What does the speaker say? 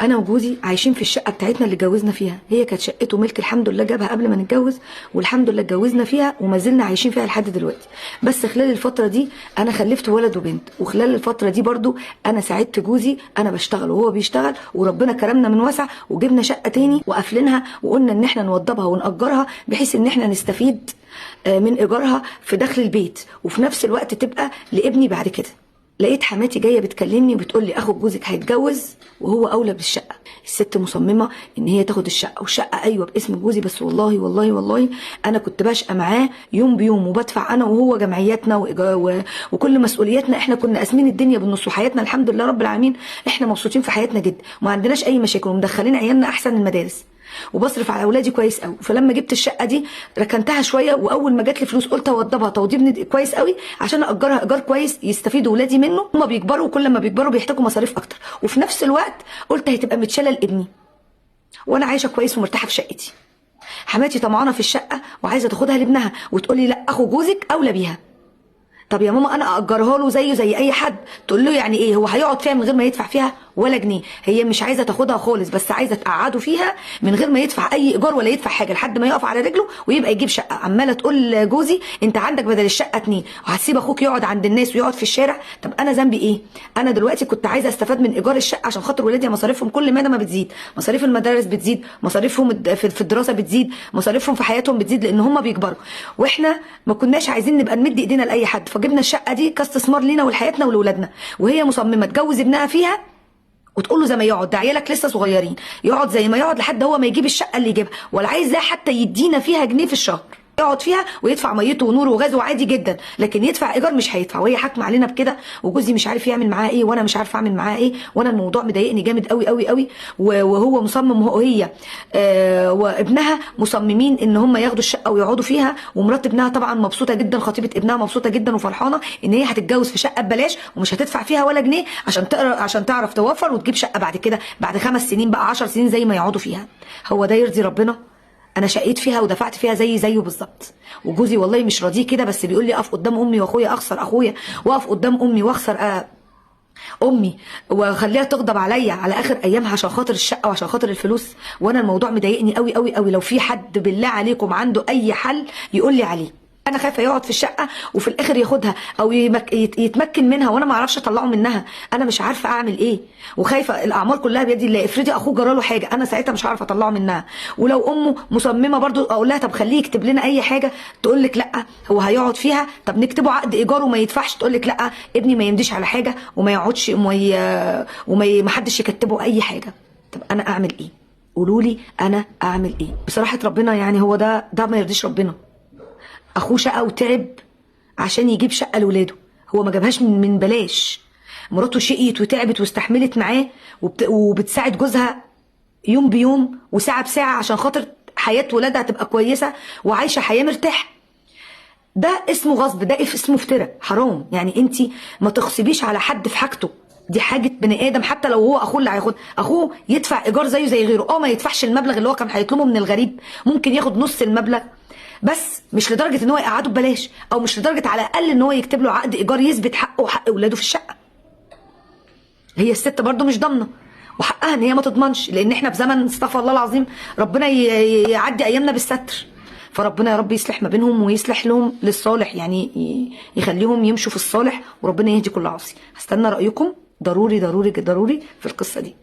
انا وجوزي عايشين في الشقه بتاعتنا اللي اتجوزنا فيها، هي كانت شقته ملك الحمد لله، جابها قبل ما نتجوز والحمد لله اتجوزنا فيها وما زلنا عايشين فيها لحد دلوقتي. بس خلال الفتره دي انا خلفت ولد وبنت، وخلال الفتره دي برضو انا ساعدت جوزي، انا بشتغل وهو بيشتغل، وربنا كرمنا من وسع وجبنا شقه تاني وقافلينها، وقلنا ان احنا نوضبها ونأجرها بحيث ان احنا نستفيد من ايجارها في دخل البيت، وفي نفس الوقت تبقى لابني بعد كده. لقيت حماتي جايه بتكلمني وبتقول لي اخو جوزك هيتجوز وهو اولى بالشقه. الست مصممه ان هي تاخد الشقه، والشقه ايوه باسم جوزي، بس والله والله والله انا كنت بشقى معاه يوم بيوم، وبدفع انا وهو جمعياتنا وكل مسؤولياتنا. احنا كنا قاسمين الدنيا بالنص، وحياتنا الحمد لله رب العالمين احنا مبسوطين في حياتنا جدا، وما عندناش اي مشاكل، ومدخلين عيالنا احسن المدارس، وبصرف على اولادي كويس قوي. فلما جبت الشقه دي ركنتها شويه، واول ما جات لي فلوس قلت اوضبها توضيب كويس قوي عشان اجرها ايجار كويس يستفيدوا ولادي منه، هما بيكبروا وكل ما بيكبروا بيحتاجوا مصاريف اكتر، وفي نفس الوقت قلت هتبقى متشاله لابني وانا عايشه كويس ومرتاحه في شقتي. حماتي طمعانه في الشقه وعايزه تاخدها لابنها، وتقول لي لا اخو جوزك اولى بيها. طب يا ماما انا اجرها له زيه زي اي حد. تقول له يعني ايه، هو هيقعد فيها من غير ما يدفع فيها ولا جنيه؟ هي مش عايزه تاخدها خالص، بس عايزه تقعده فيها من غير ما يدفع اي ايجار ولا يدفع حاجه لحد ما يقف على رجله ويبقى يجيب شقه. عماله تقول لجوزي انت عندك بدل الشقه 2 وهتسيب اخوك يقعد عند الناس ويقعد في الشارع. طب انا ذنبي ايه؟ انا دلوقتي كنت عايزه استفاد من ايجار الشقه عشان خاطر ولادي، مصاريفهم كل ما بتزيد، مصاريف المدارس بتزيد، مصاريفهم في الدراسه بتزيد، مصاريفهم في حياتهم بتزيد لان هم بيكبروا، واحنا ما كناش عايزين نبقى نمد ايدينا لاي حد، فجبنا الشقه دي كاستثمار لينا ولحياتنا ولولادنا. وهي مصممه تجوز ابنها فيها وتقول له زي ما يقعد، ده عيالك لسه صغيرين، يقعد زي ما يقعد لحد هو ما يجيب الشقه اللي يجيبها، ولا عايزاه حتى يدينا فيها جنيه في الشهر، يقعد فيها ويدفع ميته ونوره وغازه عادي جدا، لكن يدفع ايجار مش هيدفع. وهي حاكمه علينا بكده، وجوزي مش عارف يعمل معاها ايه، وانا مش عارفه اعمل معاها ايه، وانا الموضوع مضايقني جامد قوي قوي قوي. وهو مصمم، وهي وابنها مصممين ان هم ياخدوا الشقه ويقعدوا فيها، ومرات ابنها طبعا مبسوطه جدا، خطيبه ابنها مبسوطه جدا وفرحانه ان هي هتتجوز في شقه ببلاش ومش هتدفع فيها ولا جنيه، عشان تعرف توفر وتجيب شقه بعد كده بعد 5 سنين بقى 10 سنين زي ما يقعدوا فيها. هو ده يرضي ربنا؟ انا شقيت فيها ودفعت فيها زيه بالظبط، وجوزي والله مش راضيه كده، بس بيقول لي اقف قدام امي واخويا اخسر اخويا، واقف قدام امي واخسر امي، واخليها تغضب عليا على اخر ايامها عشان خاطر الشقه وعشان خاطر الفلوس. وانا الموضوع مضايقني قوي قوي قوي. لو في حد بالله عليكم عنده اي حل يقول لي عليه. انا خايفه يقعد في الشقه وفي الاخر ياخدها او يتمكن منها وانا ما اعرفش اطلعه منها. انا مش عارفه اعمل ايه، وخايفه الاعمار كلها بيدي الله. افرضي اخوه جراله حاجه، انا ساعتها مش عارفه اطلعه منها. ولو امه مصممه برضو اقول لها طب خليه يكتب لنا اي حاجه، تقول لك لا هو هيقعد فيها، طب نكتبه عقد ايجار وما يدفعش، تقول لك لا ابني ما يمديش على حاجه وما يقعدش وما حدش يكتبه اي حاجه. طب انا اعمل ايه؟ قولوا لي انا اعمل ايه؟ بصراحه ربنا يعني هو ده ما يرضيش ربنا. اخوه شقى وتعب عشان يجيب شقه لاولاده، هو ما جابهاش من بلاش. مراته شقيت وتعبت واستحملت معاه وبتساعد جوزها يوم بيوم وساعه بساعه عشان خاطر حياه ولادها تبقى كويسه وعايشه حياه مرتاحه. ده اسمه غصب، ده اسمه افتراء، حرام. يعني انت ما تغصبيش على حد في حاجته، دي حاجه بني ادم. حتى لو هو اخوه اللي هياخد، اخوه يدفع ايجار زيه زي غيره، ما يدفعش المبلغ اللي هو كان هيطلبه من الغريب، ممكن ياخد نص المبلغ، بس مش لدرجه ان هو يقعده ببلاش، او مش لدرجه على الاقل ان هو يكتب له عقد ايجار يثبت حقه وحق اولاده في الشقه. هي الست برضو مش ضامنه، وحقها ان هي ما تضمنش، لان احنا في زمن استغفر الله العظيم ربنا يعدي ايامنا بالستر. فربنا يا رب يصلح ما بينهم ويصلح لهم للصالح، يعني يخليهم يمشوا في الصالح، وربنا يهدي كل عاصي. هستنى رايكم ضروري ضروري ضروري في القصه دي.